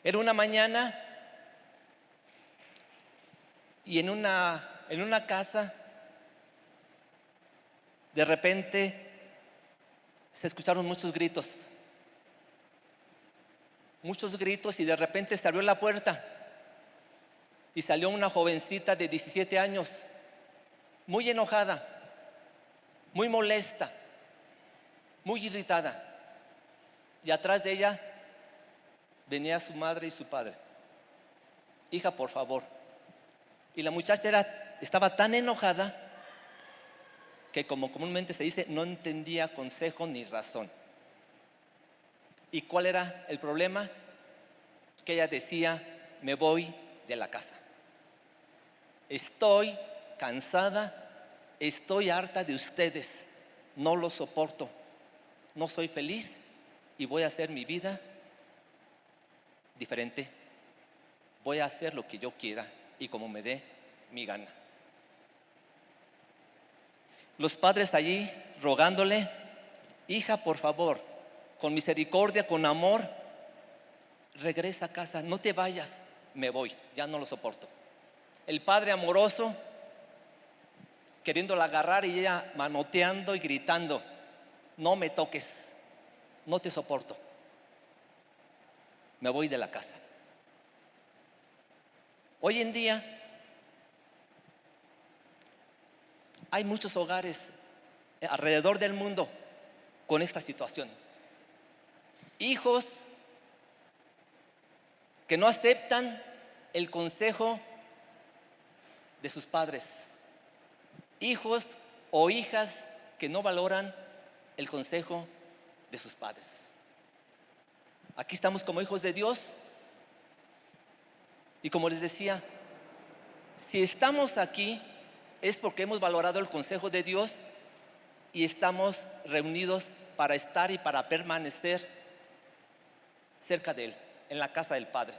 Era una mañana y en una casa, de repente se escucharon muchos gritos y de repente se abrió la puerta y salió una jovencita de 17 años, muy enojada, muy molesta, muy irritada. Y atrás de ella venía su madre y su padre. Hija, por favor. Y la muchacha estaba tan enojada que, como comúnmente se dice, no entendía consejo ni razón. ¿Y cuál era el problema? Que ella decía: me voy de la casa. Estoy cansada, estoy harta de ustedes, no los soporto, no soy feliz y voy a hacer mi vida diferente. Voy a hacer lo que yo quiera y como me dé mi gana. Los padres allí rogándole: hija, por favor, con misericordia, con amor, regresa a casa, no te vayas. Me voy, ya no lo soporto. El padre amoroso queriéndola agarrar y ella manoteando y gritando: no me toques, no te soporto, me voy de la casa. Hoy en día hay muchos hogares alrededor del mundo con esta situación. Hijos que no aceptan el consejo de sus padres. Hijos o hijas que no valoran el consejo de sus padres. Aquí estamos como hijos de Dios. Y como les decía, si estamos aquí es porque hemos valorado el consejo de Dios y estamos reunidos para estar y para permanecer cerca de Él, en la casa del Padre.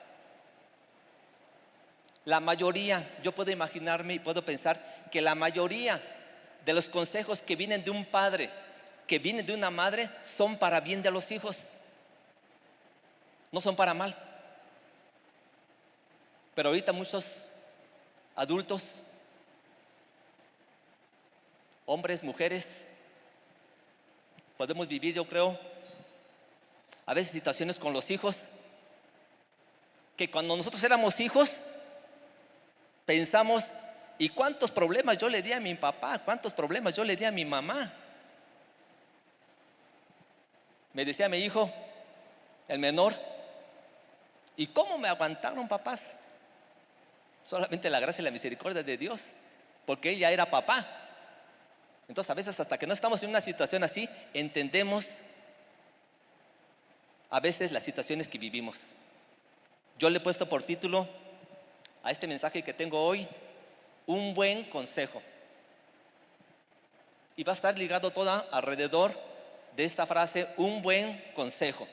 La mayoría, yo puedo imaginarme y puedo pensar que la mayoría de los consejos que vienen de un padre, que vienen de una madre, son para bien de los hijos, no son para mal. Pero ahorita muchos adultos, hombres, mujeres, podemos vivir, yo creo, a veces situaciones con los hijos que cuando nosotros éramos hijos pensamos: ¿y cuántos problemas yo le di a mi papá? ¿Cuántos problemas yo le di a mi mamá? Me decía mi hijo, el menor: ¿y cómo me aguantaron, papás? Solamente la gracia y la misericordia de Dios, porque él ya era papá. Entonces a veces hasta que no estamos en una situación así, entendemos a veces las situaciones que vivimos. Yo le he puesto por título a este mensaje que tengo hoy: un buen consejo. Y va a estar ligado toda alrededor de esta frase: un buen consejo.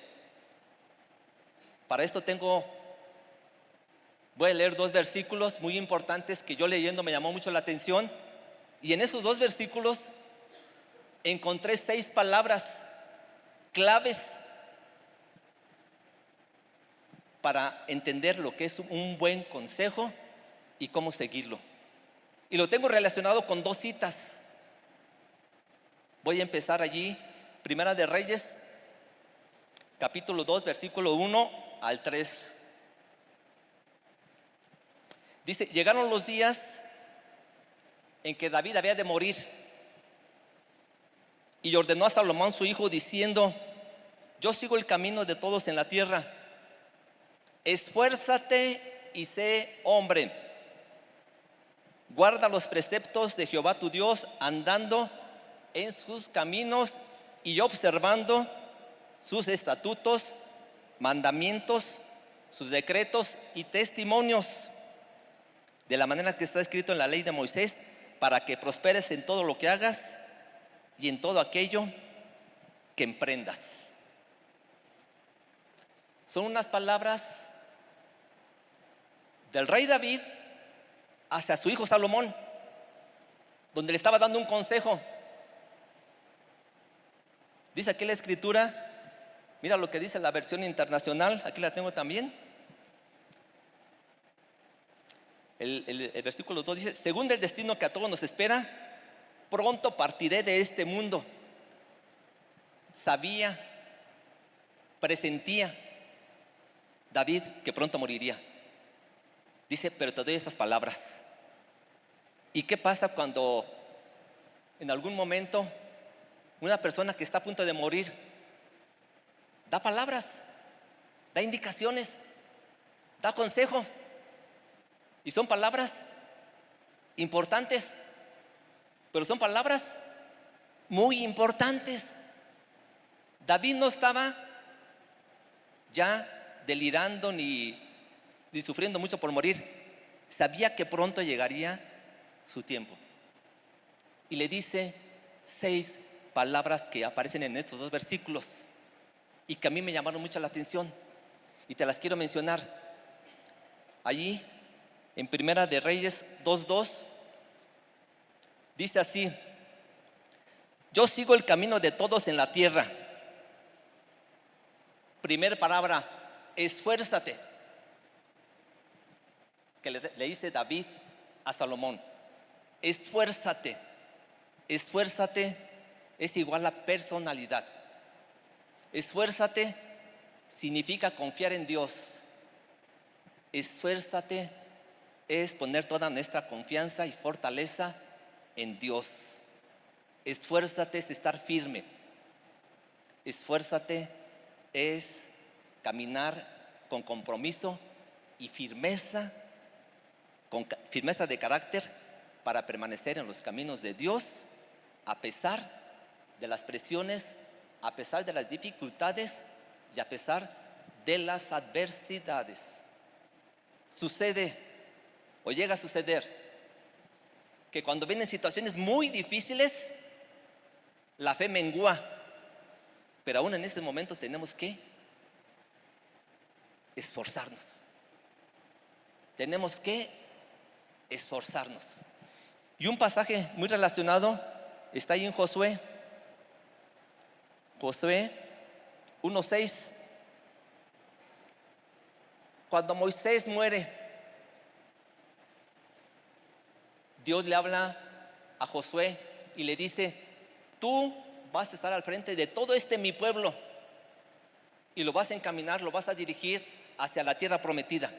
Para esto voy a leer 2 versículos muy importantes que yo leyendo me llamó mucho la atención. Y en esos 2 versículos encontré 6 palabras claves para entender lo que es un buen consejo y cómo seguirlo. Y lo tengo relacionado con 2 citas. Voy a empezar allí, Primera de Reyes, capítulo 2, versículo 1 al 3. Dice: llegaron los días en que David había de morir, y ordenó a Salomón su hijo diciendo: yo sigo el camino de todos en la tierra. Esfuérzate y sé hombre. Guarda los preceptos de Jehová tu Dios, andando en sus caminos y observando sus estatutos, mandamientos, sus decretos y testimonios, de la manera que está escrito en la ley de Moisés, para que prosperes en todo lo que hagas y en todo aquello que emprendas. Son unas palabras del rey David hacia su hijo Salomón, donde le estaba dando un consejo. Dice aquí la escritura, mira lo que dice la versión internacional, aquí la tengo también: El versículo 2 dice: según el destino que a todos nos espera, pronto partiré de este mundo. Sabía, presentía David que pronto moriría. Dice: pero te doy estas palabras. ¿Y qué pasa cuando en algún momento una persona que está a punto de morir da palabras, da indicaciones, da consejo? Y son palabras importantes, pero son palabras muy importantes. David no estaba ya delirando ni sufriendo mucho por morir. Sabía que pronto llegaría su tiempo. Y le dice 6 palabras que aparecen en estos 2 versículos y que a mí me llamaron mucho la atención, y te las quiero mencionar. Allí en Primera de Reyes 2:2 dice así: yo sigo el camino de todos en la tierra. Primera palabra: esfuérzate, que le dice David a Salomón. Esfuérzate. Esfuérzate es igual a personalidad. Esfuérzate significa confiar en Dios. Esfuérzate es poner toda nuestra confianza y fortaleza en Dios. Esfuérzate es estar firme. Esfuérzate es caminar con compromiso y firmeza, con firmeza de carácter, para permanecer en los caminos de Dios a pesar de las presiones, a pesar de las dificultades y a pesar de las adversidades. Sucede o llega a suceder que cuando vienen situaciones muy difíciles, la fe mengua, pero aún en estos momentos tenemos que esforzarnos. Tenemos que esforzarnos. Y un pasaje muy relacionado está ahí en Josué 1:6. Cuando Moisés muere, Dios le habla a Josué y le dice: tú vas a estar al frente de todo mi pueblo y lo vas a encaminar, lo vas a dirigir hacia la tierra prometida.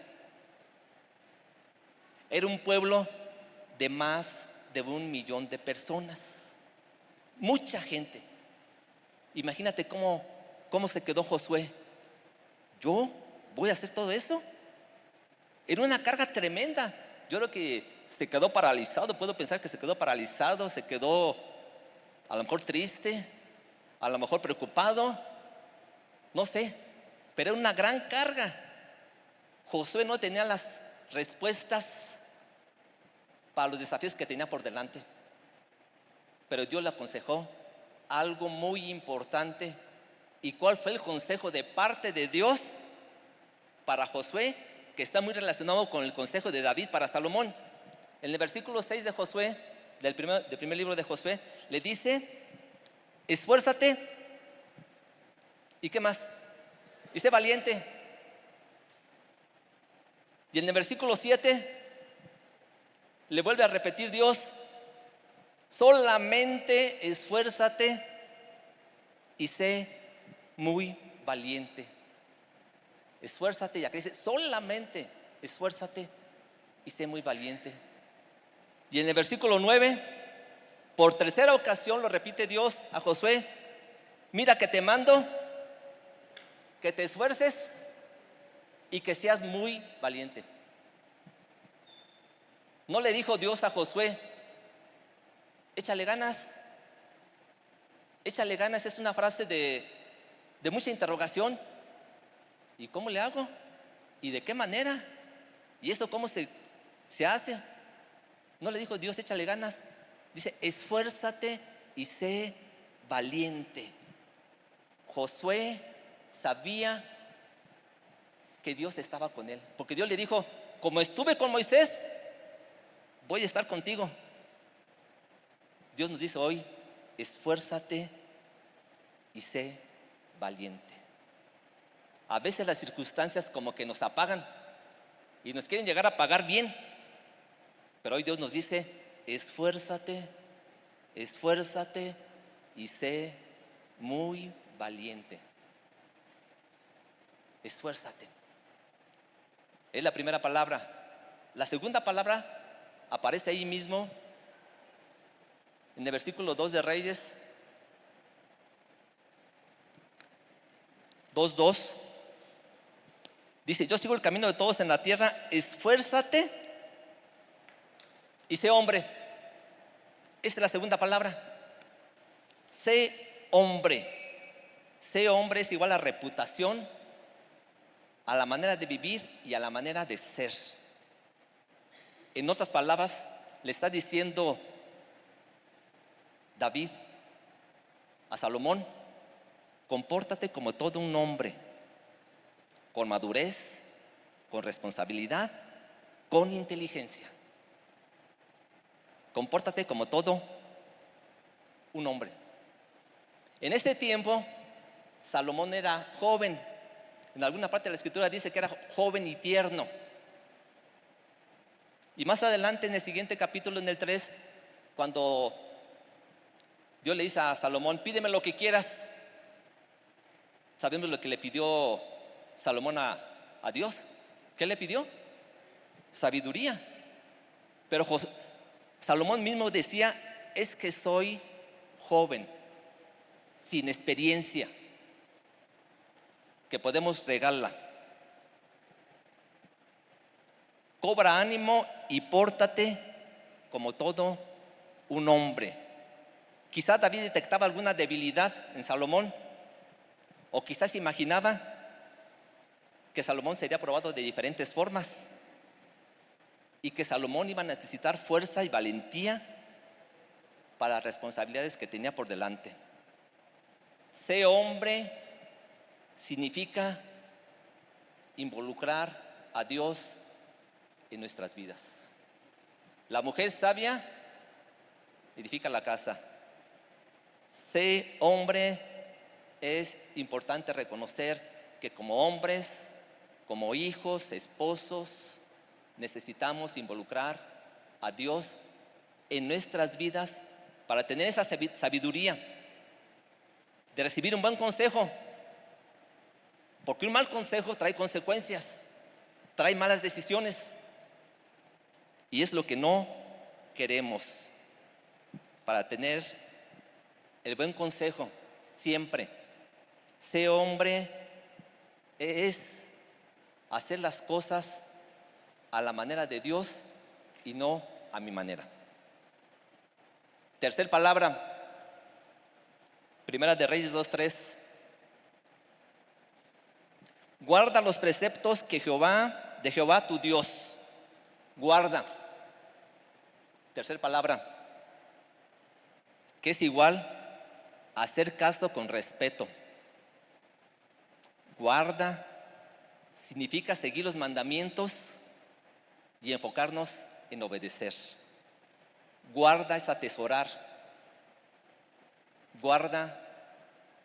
Era un pueblo de más de 1 millón de personas, mucha gente. Imagínate cómo se quedó Josué. ¿Yo voy a hacer todo esto? Era una carga tremenda. Yo creo que se quedó paralizado. Puedo pensar que se quedó paralizado, se quedó a lo mejor triste, a lo mejor preocupado, no sé, pero era una gran carga. Josué no tenía las respuestas para los desafíos que tenía por delante, pero Dios le aconsejó algo muy importante. ¿Y cuál fue el consejo de parte de Dios para Josué? Que está muy relacionado con el consejo de David para Salomón. En el versículo 6 de Josué, del primer libro de Josué, le dice: esfuérzate. ¿Y qué más? Y sé valiente. Y en el versículo 7 le vuelve a repetir Dios: solamente esfuérzate y sé muy valiente. Esfuérzate, y acá dice: solamente esfuérzate y sé muy valiente. Y en el versículo 9, por tercera ocasión lo repite Dios a Josué: mira que te mando que te esfuerces y que seas muy valiente. No le dijo Dios a Josué: échale ganas. Échale ganas es una frase de mucha interrogación. ¿Y cómo le hago? ¿Y de qué manera? ¿Y eso cómo se hace? No le dijo Dios: échale ganas. Dice: esfuérzate y sé valiente. Josué sabía que Dios estaba con él, porque Dios le dijo: como estuve con Moisés, voy a estar contigo. Dios nos dice hoy: esfuérzate y sé valiente. A veces las circunstancias como que nos apagan y nos quieren llegar a apagar bien, Pero hoy Dios nos dice, esfuérzate, esfuérzate y sé muy valiente. Esfuérzate. Es la primera palabra. La segunda palabra aparece ahí mismo en el versículo 2 de Reyes 2:2. Dice, yo sigo el camino de todos en la tierra, esfuérzate y sé hombre. Esta es la segunda palabra. Sé hombre. Sé hombre es igual a reputación, a la manera de vivir y a la manera de ser. En otras palabras, le está diciendo David a Salomón, compórtate como todo un hombre, con madurez, con responsabilidad, con inteligencia. Compórtate como todo un hombre. En este tiempo, Salomón era joven. En alguna parte de la escritura dice que era joven y tierno. Y más adelante en el siguiente capítulo, en el 3, cuando Dios le dice a Salomón, pídeme lo que quieras. Sabemos lo que le pidió Salomón a Dios. ¿Qué le pidió? Sabiduría. Pero Salomón mismo decía, es que soy joven, sin experiencia, que podemos regarla. Cobra ánimo y pórtate como todo un hombre. Quizá David detectaba alguna debilidad en Salomón, o quizás imaginaba que Salomón sería probado de diferentes formas y que Salomón iba a necesitar fuerza y valentía para las responsabilidades que tenía por delante. Sé hombre significa involucrar a Dios en nuestras vidas. La mujer sabia edifica la casa. Sé hombre es importante reconocer que como hombres, como hijos, esposos, necesitamos involucrar a Dios en nuestras vidas para tener esa sabiduría de recibir un buen consejo, porque un mal consejo trae consecuencias, trae malas decisiones, y es lo que no queremos. Para tener el buen consejo siempre, sé hombre es hacer las cosas a la manera de Dios y no a mi manera. Tercer palabra, Primera de Reyes 2:3. Guarda los preceptos de Jehová tu Dios. Guarda. Tercer palabra, que es igual a hacer caso con respeto. Guarda significa seguir los mandamientos y enfocarnos en obedecer. Guarda es atesorar. Guarda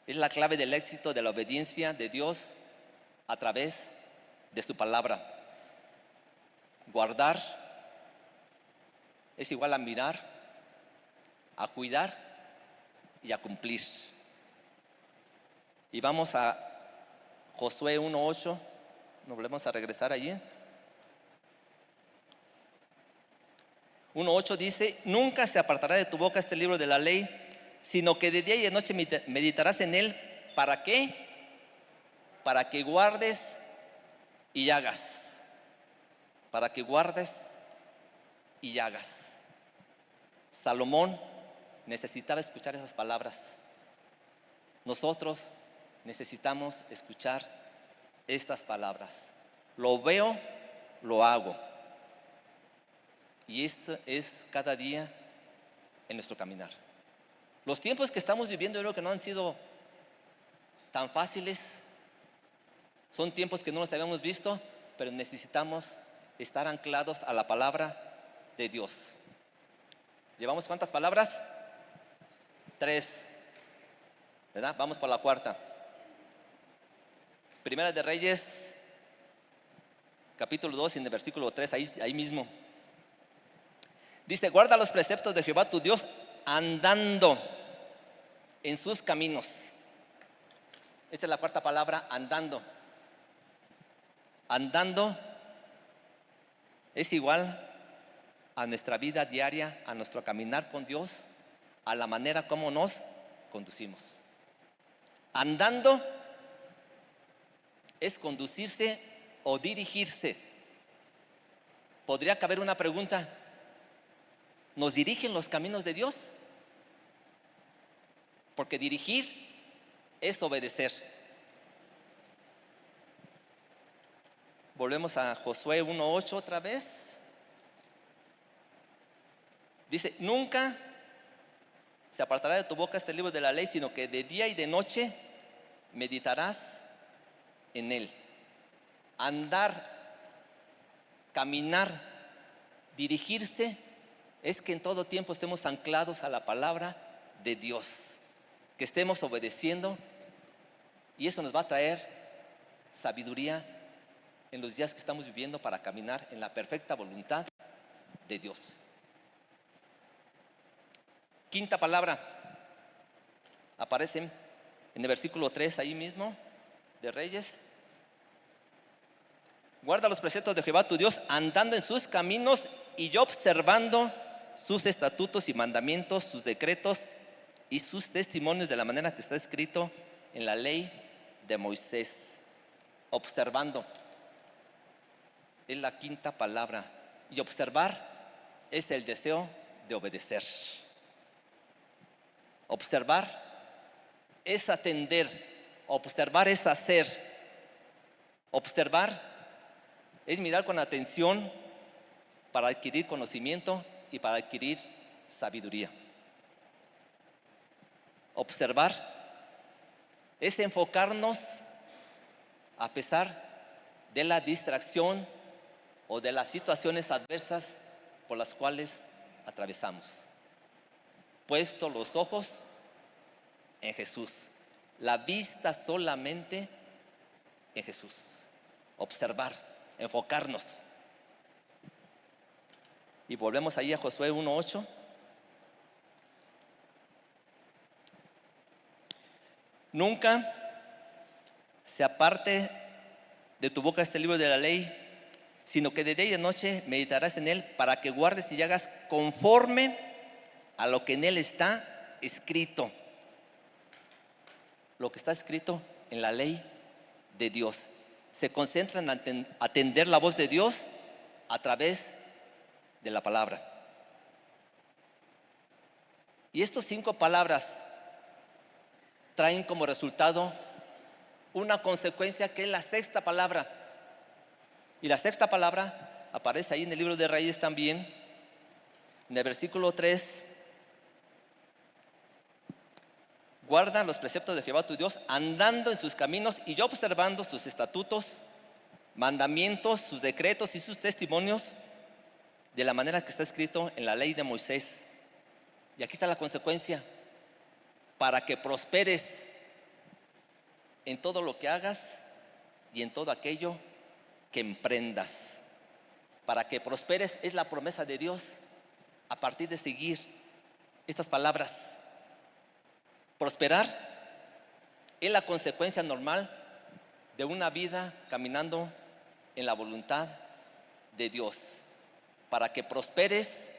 es la clave del éxito de la obediencia de Dios a través de su palabra. Guardar es igual a mirar, a cuidar y a cumplir. Y vamos a Josué 1:8. Nos volvemos a regresar allí. 1:8 dice, nunca se apartará de tu boca este libro de la ley, sino que de día y de noche meditarás en él. ¿Para qué? Para que guardes y hagas. Para que guardes y hagas. Salomón necesitaba escuchar esas palabras. Nosotros necesitamos escuchar estas palabras. Lo veo, lo hago. Y esto es cada día en nuestro caminar. Los tiempos que estamos viviendo, yo creo que no han sido tan fáciles. Son tiempos que no los habíamos visto, pero necesitamos estar anclados a la palabra de Dios. ¿Llevamos cuántas palabras? 3, ¿verdad? Vamos por la cuarta. Primera de Reyes, capítulo 2, en el versículo 3, ahí mismo. Dice, guarda los preceptos de Jehová tu Dios andando en sus caminos. Esta es la cuarta palabra, andando. Andando es igual a nuestra vida diaria, a nuestro caminar con Dios, a la manera como nos conducimos. Andando es conducirse o dirigirse. Podría caber una pregunta: ¿nos dirigen los caminos de Dios? Porque dirigir es obedecer. Volvemos a Josué 1:8 otra vez. Dice, nunca se apartará de tu boca este libro de la ley, sino que de día y de noche meditarás en él. Andar, caminar, dirigirse, es que en todo tiempo estemos anclados a la palabra de Dios, que estemos obedeciendo, y eso nos va a traer sabiduría en los días que estamos viviendo para caminar en la perfecta voluntad de Dios. Quinta palabra, aparece en el versículo 3 ahí mismo de Reyes. Guarda los preceptos de Jehová tu Dios, andando en sus caminos y observando sus estatutos y mandamientos, sus decretos y sus testimonios, de la manera que está escrito en la ley de Moisés. Observando es la quinta palabra, y observar es el deseo de obedecer. Observar es atender, observar es hacer, observar es mirar con atención para adquirir conocimiento y para adquirir sabiduría. Observar es enfocarnos a pesar de la distracción o de las situaciones adversas por las cuales atravesamos. Puesto los ojos en Jesús, la vista solamente en Jesús. Observar, enfocarnos. Y volvemos ahí a Josué 1:8. Nunca se aparte de tu boca este libro de la ley, sino que de día y de noche meditarás en él, para que guardes y hagas conforme a lo que en él está escrito. Lo que está escrito en la ley de Dios. Se concentra en atender la voz de Dios a través de la palabra. Y estas 5 palabras traen como resultado una consecuencia, que es la sexta palabra. Y la sexta palabra aparece ahí en el libro de Reyes también, en el versículo 3. Guarda los preceptos de Jehová tu Dios, andando en sus caminos y observando sus estatutos, mandamientos, sus decretos y sus testimonios, de la manera que está escrito en la ley de Moisés. Y aquí está la consecuencia: para que prosperes en todo lo que hagas y en todo aquello que emprendas. Para que prosperes es la promesa de Dios a partir de seguir estas palabras. Prosperar es la consecuencia normal de una vida caminando en la voluntad de Dios. Para que prosperes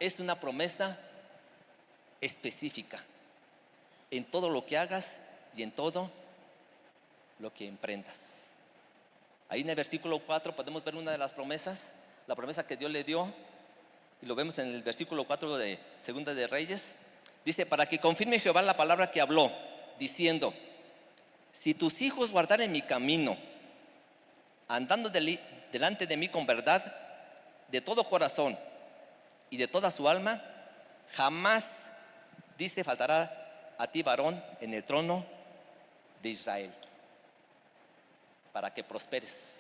es una promesa específica en todo lo que hagas y en todo lo que emprendas. Ahí en el versículo 4 podemos ver una de las promesas, la promesa que Dios le dio, y lo vemos en el versículo 4 de Segunda de Reyes. Dice, para que confirme Jehová la palabra que habló, diciendo, si tus hijos guardaren mi camino, andando delante de mí con verdad, de todo corazón y de toda su alma, jamás, dice, faltará a ti varón en el trono de Israel. Para que prosperes.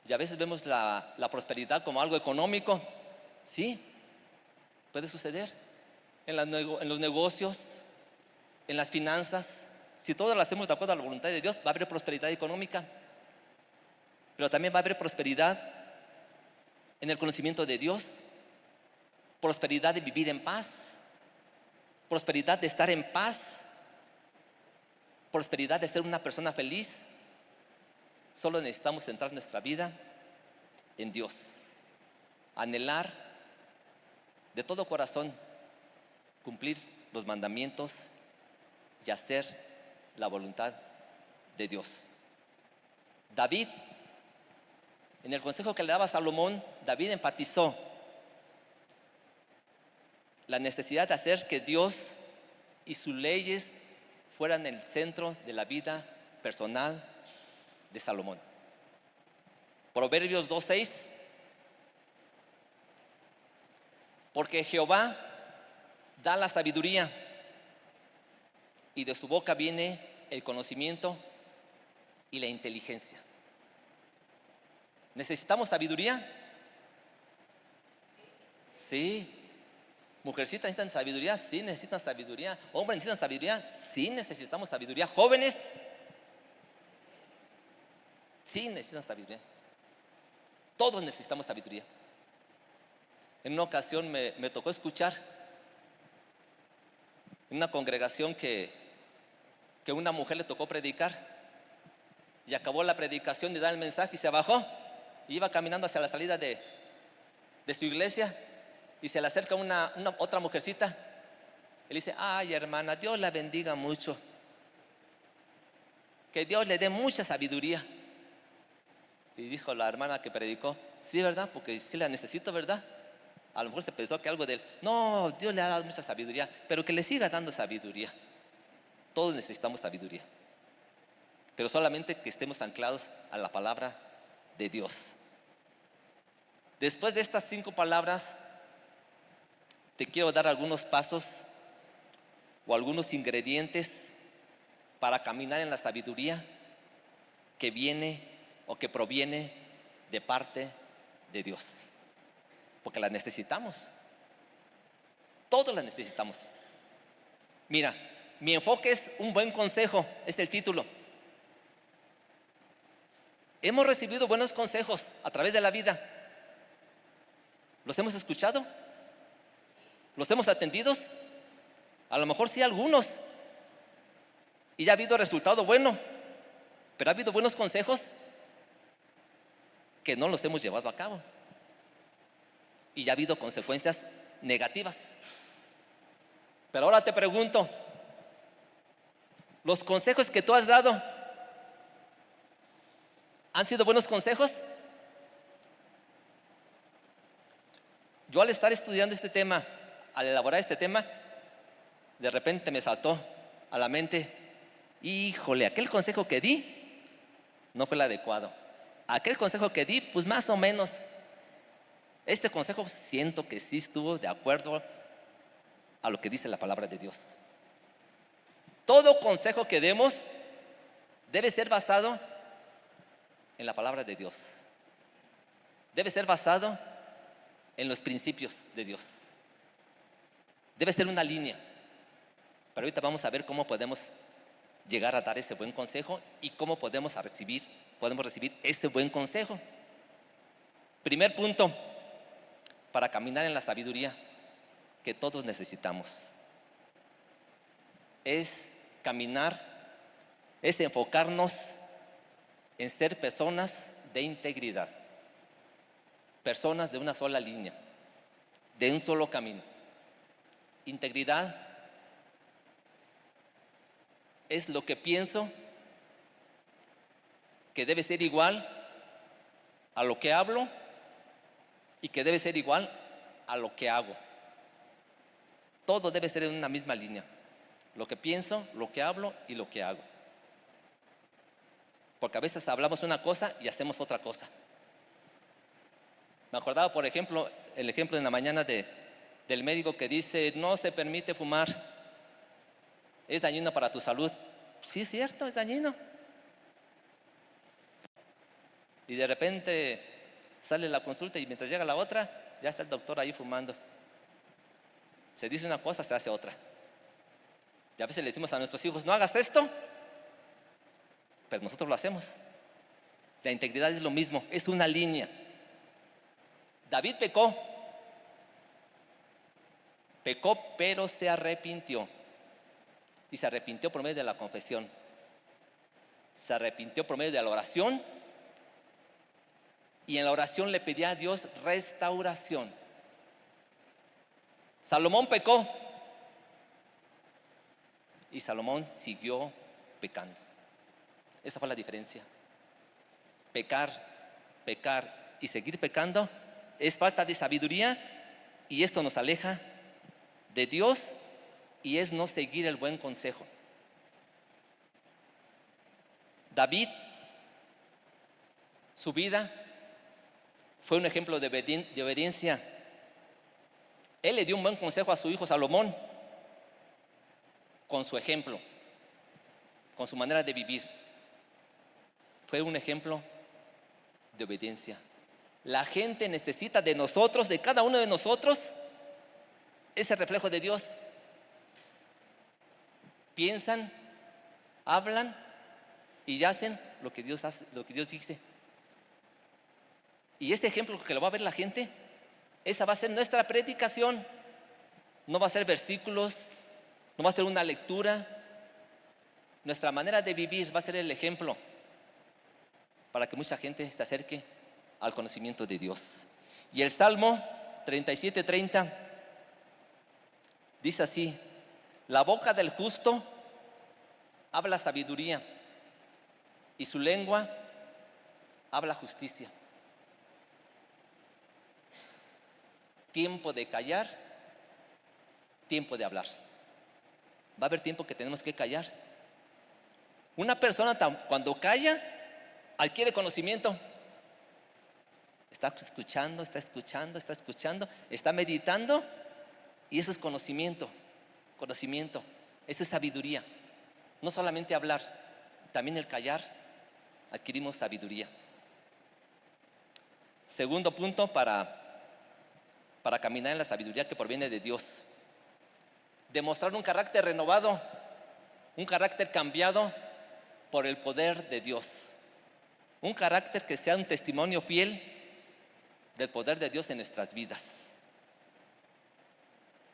Y a veces vemos la prosperidad como algo económico. Sí, puede suceder en los negocios, en las finanzas. Si todos lo hacemos de acuerdo a la voluntad de Dios, va a haber prosperidad económica. Pero también va a haber prosperidad en el conocimiento de Dios, prosperidad de vivir en paz, prosperidad de estar en paz, prosperidad de ser una persona feliz. Solo necesitamos centrar nuestra vida en Dios, anhelar de todo corazón cumplir los mandamientos y hacer la voluntad de Dios. David, en el consejo que le daba a Salomón, David enfatizó la necesidad de hacer que Dios y sus leyes fueran el centro de la vida personal de Salomón. Proverbios 2:6. Porque Jehová da la sabiduría y de su boca viene el conocimiento y la inteligencia. ¿Necesitamos sabiduría? Sí. ¿Mujercitas necesitan sabiduría? Sí, necesitan sabiduría. ¿Hombres necesitan sabiduría? Sí, necesitamos sabiduría. ¿Jóvenes? Sí, necesitan sabiduría. Todos necesitamos sabiduría. En una ocasión me tocó escuchar en una congregación que una mujer le tocó predicar, y acabó la predicación y dar el mensaje y se bajó y iba caminando hacia la salida de su iglesia, y se le acerca una otra mujercita y le dice: ay, hermana, Dios la bendiga mucho, que Dios le dé mucha sabiduría. Y dijo la hermana que predicó: sí, ¿verdad? Porque sí la necesito, ¿verdad? A lo mejor se pensó que algo de él. No, Dios le ha dado mucha sabiduría, pero que le siga dando sabiduría. Todos necesitamos sabiduría, pero solamente que estemos anclados a la palabra de Dios. Después de estas 5 palabras, te quiero dar algunos pasos o algunos ingredientes para caminar en la sabiduría que viene o que proviene de parte de Dios, porque la necesitamos. Todos la necesitamos. Mira, mi enfoque es un buen consejo, es el título. Hemos recibido buenos consejos a través de la vida. ¿Los hemos escuchado? ¿Los hemos atendido? A lo mejor sí, algunos, y ya ha habido resultado bueno, pero ha habido buenos consejos que no los hemos llevado a cabo, y ya ha habido consecuencias negativas. Pero ahora te pregunto, ¿los consejos que tú has dado han sido buenos consejos? Yo, al estar estudiando este tema, al elaborar este tema, de repente me saltó a la mente: híjole, aquel consejo que di no fue el adecuado. Aquel consejo que di, pues más o menos. Este consejo siento que sí estuvo de acuerdo a lo que dice la palabra de Dios. Todo consejo que demos debe ser basado en la palabra de Dios. Debe ser basado en los principios de Dios. Debe ser una línea. Pero ahorita vamos a ver cómo podemos llegar a dar ese buen consejo y cómo podemos recibir ese buen consejo. Primer punto para caminar en la sabiduría que todos necesitamos es enfocarnos en ser personas de integridad, personas de una sola línea, de un solo camino. Integridad es lo que pienso que debe ser igual a lo que hablo y que debe ser igual a lo que hago. Todo debe ser en una misma línea: lo que pienso, lo que hablo y lo que hago. Porque a veces hablamos una cosa y hacemos otra cosa. Me acordaba, por ejemplo, el ejemplo de la mañana del médico que dice: no se permite fumar, es dañino para tu salud. Sí, es cierto, es dañino. Y de repente sale la consulta y mientras llega la otra, ya está el doctor ahí fumando. Se dice una cosa, se hace otra. Y a veces le decimos a nuestros hijos: no hagas esto, pero nosotros lo hacemos. La integridad es lo mismo, es una línea. David pecó, Pecó, pero se arrepintió. Y se arrepintió por medio de la confesión. Se arrepintió por medio de la oración. Y en la oración le pedía a Dios restauración. Salomón pecó. Y Salomón siguió pecando. Esa fue la diferencia. Pecar y seguir pecando es falta de sabiduría, y esto nos aleja de Dios y es no seguir el buen consejo. David, su vida fue un ejemplo de obediencia. Él le dio un buen consejo a su hijo Salomón con su ejemplo, con su manera de vivir. Fue un ejemplo de obediencia. La gente necesita de nosotros, de cada uno de nosotros, ese reflejo de Dios. Piensan, hablan y hacen lo que Dios hace, lo que Dios dice. Y ese ejemplo que lo va a ver la gente, esa va a ser nuestra predicación. No va a ser versículos, no va a ser una lectura. Nuestra manera de vivir va a ser el ejemplo para que mucha gente se acerque al conocimiento de Dios. Y el Salmo 37:30 dice así: la boca del justo habla sabiduría y su lengua habla justicia. Tiempo de callar, tiempo de hablar. Va a haber tiempo que tenemos que callar. Una persona cuando calla adquiere conocimiento. Está escuchando, está meditando, y eso es conocimiento. Eso es sabiduría. No solamente hablar, también el callar, adquirimos sabiduría. Segundo punto para caminar en la sabiduría que proviene de Dios: demostrar un carácter renovado, un carácter cambiado por el poder de Dios. Un carácter que sea un testimonio fiel del poder de Dios en nuestras vidas.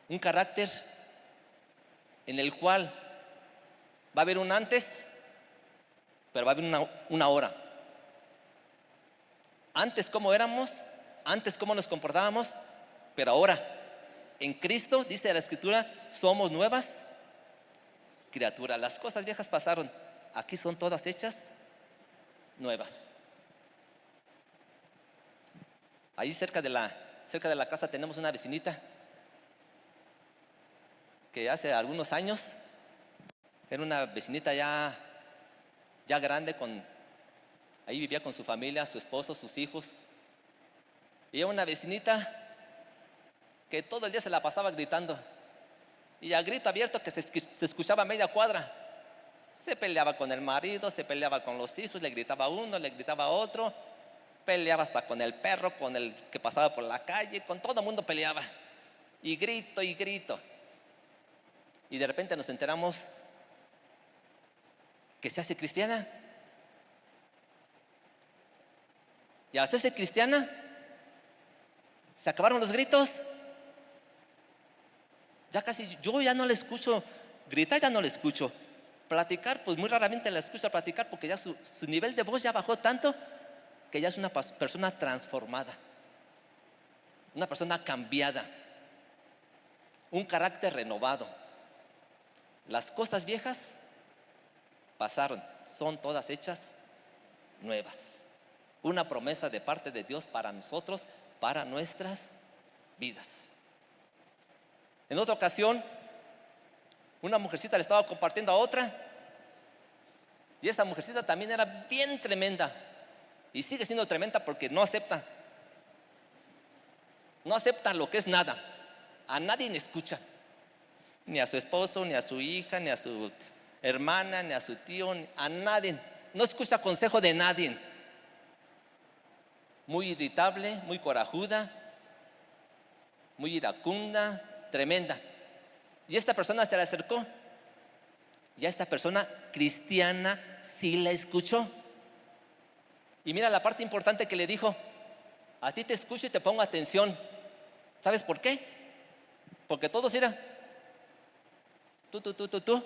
Un carácter en el cual va a haber un antes, pero va a haber una hora. Antes cómo éramos, antes cómo nos comportábamos, pero ahora en Cristo, dice la Escritura, somos nuevas criaturas. Las cosas viejas pasaron, aquí son todas hechas nuevas. Ahí cerca de la casa tenemos una vecinita que hace algunos años era una vecinita ya grande, ahí vivía con su familia, su esposo, sus hijos. Y era una vecinita que todo el día se la pasaba gritando, y a grito abierto que se escuchaba a media cuadra. Se peleaba con el marido, se peleaba con los hijos, le gritaba a uno, le gritaba a otro, peleaba hasta con el perro, con el que pasaba por la calle, con todo el mundo peleaba, y grito. Y de repente nos enteramos que se hace cristiana. Y al hacerse cristiana, se acabaron los gritos. Yo ya no le escucho gritar, ya no le escucho platicar, pues muy raramente la escucho platicar, porque ya su nivel de voz ya bajó tanto que ya es una persona transformada, una persona cambiada, un carácter renovado. Las cosas viejas pasaron, son todas hechas nuevas. Una promesa de parte de Dios para nosotros, para nuestras vidas. En otra ocasión, una mujercita le estaba compartiendo a otra, y esa mujercita también era bien tremenda, y sigue siendo tremenda porque no acepta lo que es nada. A nadie le escucha, ni a su esposo, ni a su hija, ni a su hermana, ni a su tío, a nadie. No escucha consejo de nadie. Muy irritable, muy corajuda, muy iracunda, tremenda. Y esta persona se le acercó, y a esta persona cristiana sí la escuchó. Y mira la parte importante que le dijo: a ti te escucho y te pongo atención. ¿Sabes por qué? Porque todos, mira, tú,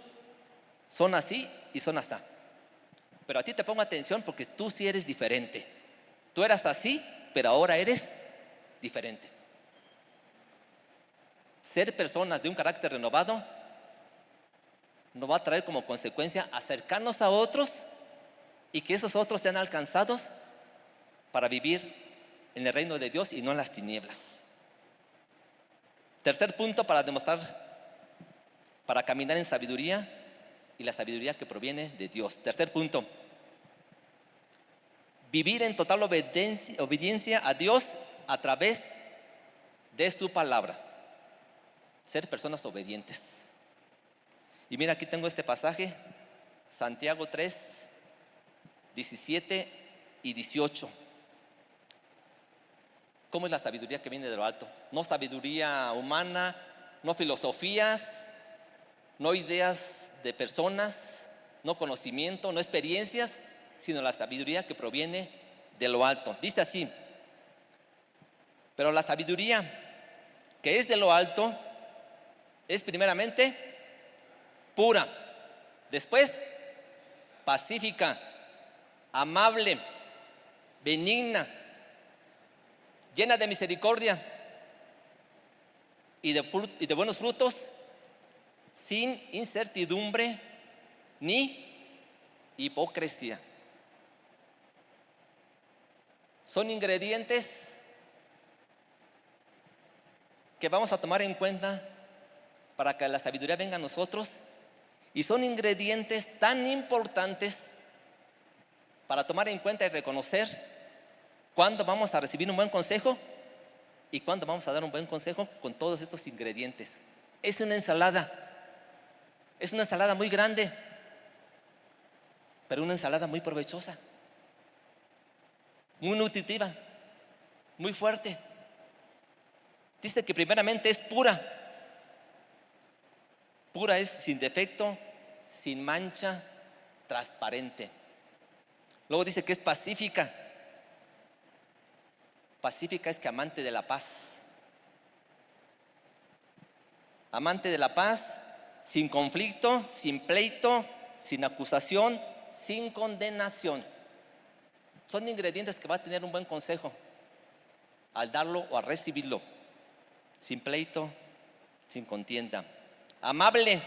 son así y son así. Pero a ti te pongo atención porque tú sí eres diferente. Tú eras así, pero ahora eres diferente. Ser personas de un carácter renovado nos va a traer como consecuencia acercarnos a otros y que esos otros sean alcanzados para vivir en el reino de Dios y no en las tinieblas. Tercer punto para demostrar, para caminar en sabiduría y la sabiduría que proviene de Dios. Tercer punto, vivir en total obediencia a Dios a través de su palabra. Ser personas obedientes. Y mira, aquí tengo este pasaje, Santiago 3, 17 y 18. ¿Cómo es la sabiduría que viene de lo alto? No sabiduría humana, no filosofías, no ideas de personas, no conocimiento, no experiencias, sino la sabiduría que proviene de lo alto. Dice así: pero la sabiduría que es de lo alto es primeramente pura, después pacífica, amable, benigna, llena de misericordia y de buenos frutos, sin incertidumbre ni hipocresía. Son ingredientes que vamos a tomar en cuenta para que la sabiduría venga a nosotros, y son ingredientes tan importantes para tomar en cuenta y reconocer cuándo vamos a recibir un buen consejo y cuándo vamos a dar un buen consejo con todos estos ingredientes. Es una ensalada muy grande, pero una ensalada muy provechosa, muy nutritiva, muy fuerte. Dice que primeramente es pura. Pura es sin defecto, sin mancha, transparente. Luego dice que es pacífica. Pacífica es que amante de la paz. Amante de la paz, sin conflicto, sin pleito, sin acusación, sin condenación. Son ingredientes que va a tener un buen consejo al darlo o al recibirlo. Sin pleito, sin contienda. Amable,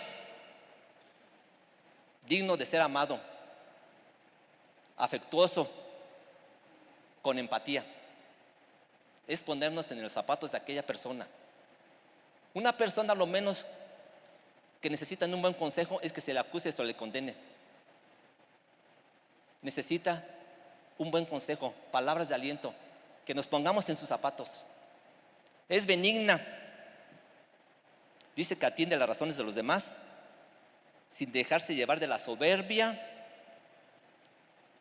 digno de ser amado. Afectuoso, con empatía. Es ponernos en los zapatos de aquella persona. Una persona lo menos que necesita un buen consejo es que se le acuse o se le condene. Necesita un buen consejo, palabras de aliento, que nos pongamos en sus zapatos. Es benigna. Dice que atiende las razones de los demás sin dejarse llevar de la soberbia.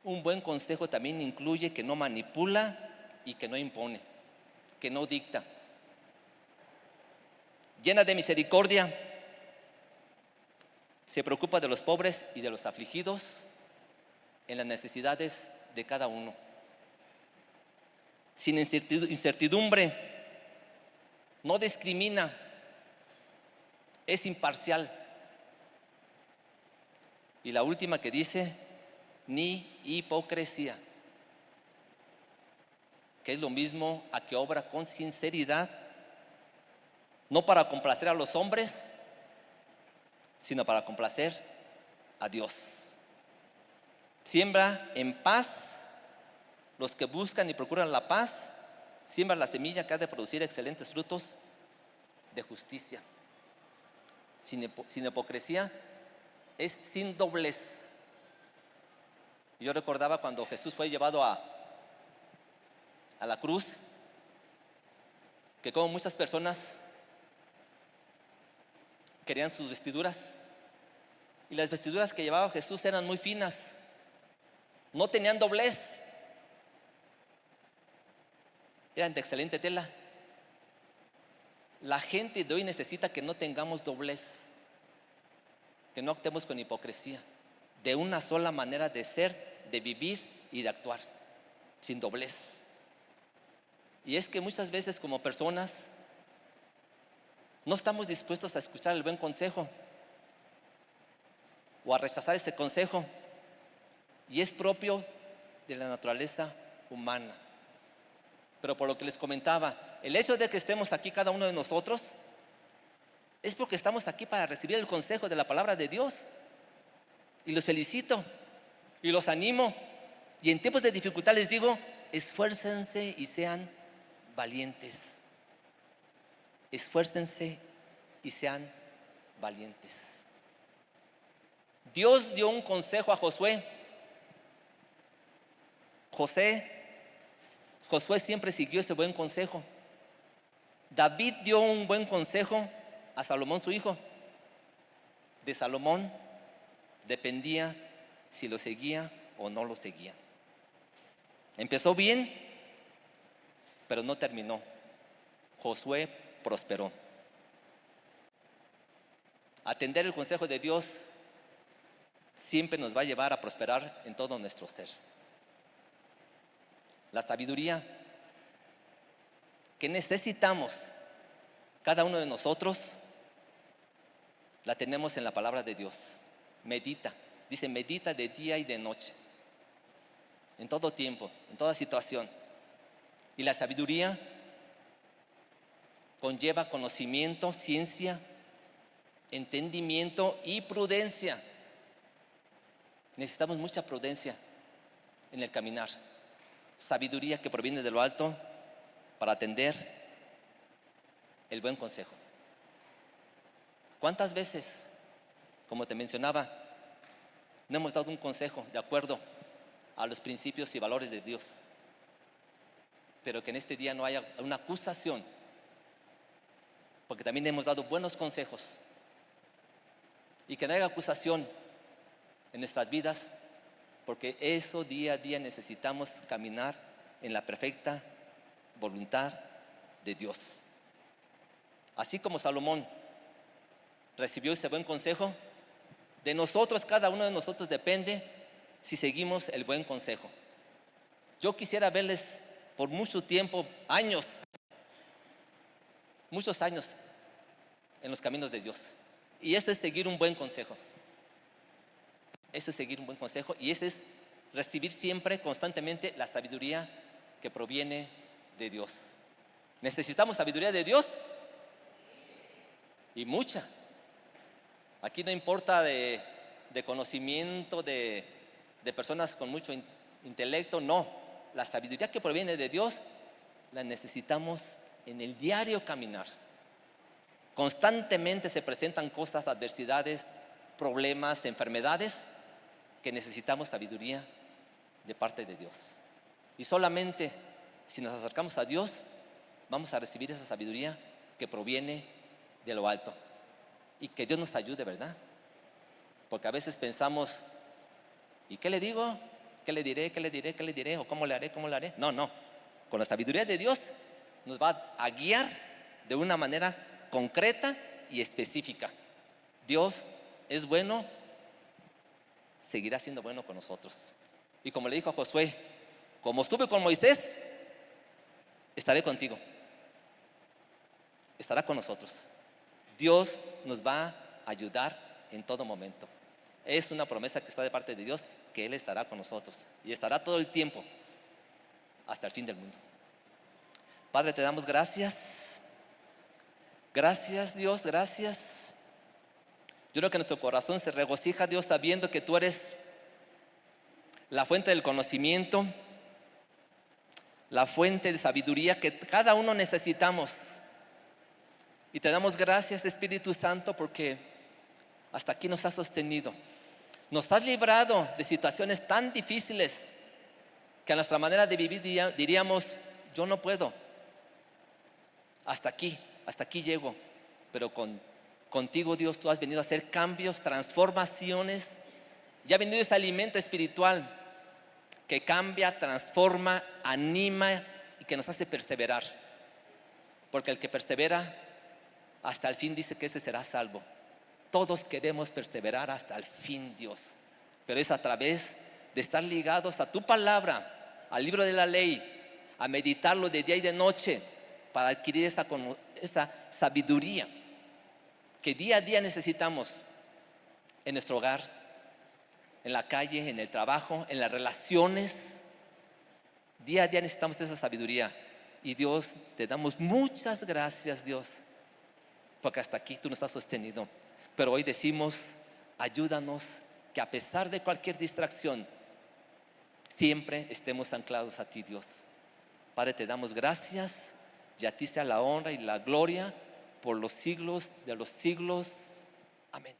Un buen consejo también incluye que no manipula y que no impone, que no dicta. Llena de misericordia, se preocupa de los pobres y de los afligidos en las necesidades de cada uno. Sin incertidumbre, no discrimina, es imparcial. Y la última que dice, ni hipocresía, que es lo mismo a que obra con sinceridad, no para complacer a los hombres, sino para complacer a Dios. Siembra en paz. Los que buscan y procuran la paz, siembra la semilla que ha de producir excelentes frutos de justicia. Sin hipocresía, es sin doblez. Yo recordaba cuando Jesús fue llevado a la cruz, que como muchas personas querían sus vestiduras, y las vestiduras que llevaba Jesús eran muy finas, no tenían doblez, eran de excelente tela. La gente de hoy necesita que no tengamos doblez, que no actuemos con hipocresía, de una sola manera de ser, de vivir y de actuar, sin doblez. Y es que muchas veces como personas no estamos dispuestos a escuchar el buen consejo o a rechazar ese consejo, y es propio de la naturaleza humana. Pero por lo que les comentaba, el hecho de que estemos aquí cada uno de nosotros es porque estamos aquí para recibir el consejo de la palabra de Dios. Y los felicito y los animo, y en tiempos de dificultad les digo: esfuércense y sean valientes. Esfuércense y sean valientes. Dios dio un consejo a Josué. Josué siempre siguió ese buen consejo. David dio un buen consejo a Salomón, su hijo. De Salomón dependía si lo seguía o no lo seguía. Empezó bien, pero no terminó. Josué prosperó. Atender el consejo de Dios siempre nos va a llevar a prosperar en todo nuestro ser. La sabiduría que necesitamos cada uno de nosotros la tenemos en la palabra de Dios. Medita, dice: medita de día y de noche, en todo tiempo, en toda situación. Y la sabiduría conlleva conocimiento, ciencia, entendimiento y prudencia. Necesitamos mucha prudencia en el caminar. Sabiduría que proviene de lo alto para atender el buen consejo. ¿Cuántas veces, como te mencionaba, no hemos dado un consejo de acuerdo a los principios y valores de Dios? Pero que en este día no haya una acusación, porque también hemos dado buenos consejos, y que no haya acusación en nuestras vidas, porque eso día a día necesitamos caminar en la perfecta voluntad de Dios. Así como Salomón recibió ese buen consejo, de nosotros, cada uno de nosotros depende si seguimos el buen consejo. Yo quisiera verles por mucho tiempo, muchos años en los caminos de Dios. Y esto es seguir un buen consejo. Eso es seguir un buen consejo, y eso es recibir siempre, constantemente, la sabiduría que proviene de Dios. ¿Necesitamos sabiduría de Dios? Y mucha. Aquí no importa de conocimiento de personas con mucho intelecto, no. La sabiduría que proviene de Dios la necesitamos en el diario caminar. Constantemente se presentan cosas, adversidades, problemas, enfermedades, que necesitamos sabiduría de parte de Dios. Y solamente si nos acercamos a Dios, vamos a recibir esa sabiduría que proviene de lo alto. Y que Dios nos ayude, ¿verdad? Porque a veces pensamos: ¿y qué le digo? ¿Qué le diré? ¿Qué le diré? ¿Qué le diré? ¿O cómo le haré? ¿Cómo le haré? No. Con la sabiduría de Dios nos va a guiar de una manera concreta y específica. Dios es bueno, seguirá siendo bueno con nosotros. Y como le dijo a Josué: como estuve con Moisés, estaré contigo. Estará con nosotros. Dios nos va a ayudar en todo momento. Es una promesa que está de parte de Dios, que Él estará con nosotros y estará todo el tiempo hasta el fin del mundo. Padre, te damos gracias. Gracias, Dios, gracias. Yo creo que nuestro corazón se regocija, Dios, sabiendo que tú eres la fuente del conocimiento, la fuente de sabiduría que cada uno necesitamos. Y te damos gracias, Espíritu Santo, porque hasta aquí nos has sostenido. Nos has librado de situaciones tan difíciles que a nuestra manera de vivir diríamos: yo no puedo. Hasta aquí llego. Pero contigo, Dios, tú has venido a hacer cambios, transformaciones. Ya ha venido ese alimento espiritual que cambia, transforma, anima y que nos hace perseverar. Porque el que persevera hasta el fin, dice que ese será salvo. Todos queremos perseverar hasta el fin, Dios, pero es a través de estar ligados a tu palabra, al libro de la ley, a meditarlo de día y de noche, para adquirir esa sabiduría que día a día necesitamos en nuestro hogar, en la calle, en el trabajo, en las relaciones. Día a día necesitamos esa sabiduría. Y Dios, te damos muchas gracias, Dios, porque hasta aquí tú nos has sostenido. Pero hoy decimos, ayúdanos que a pesar de cualquier distracción, siempre estemos anclados a ti, Dios. Padre, te damos gracias y a ti sea la honra y la gloria por los siglos de los siglos. Amén.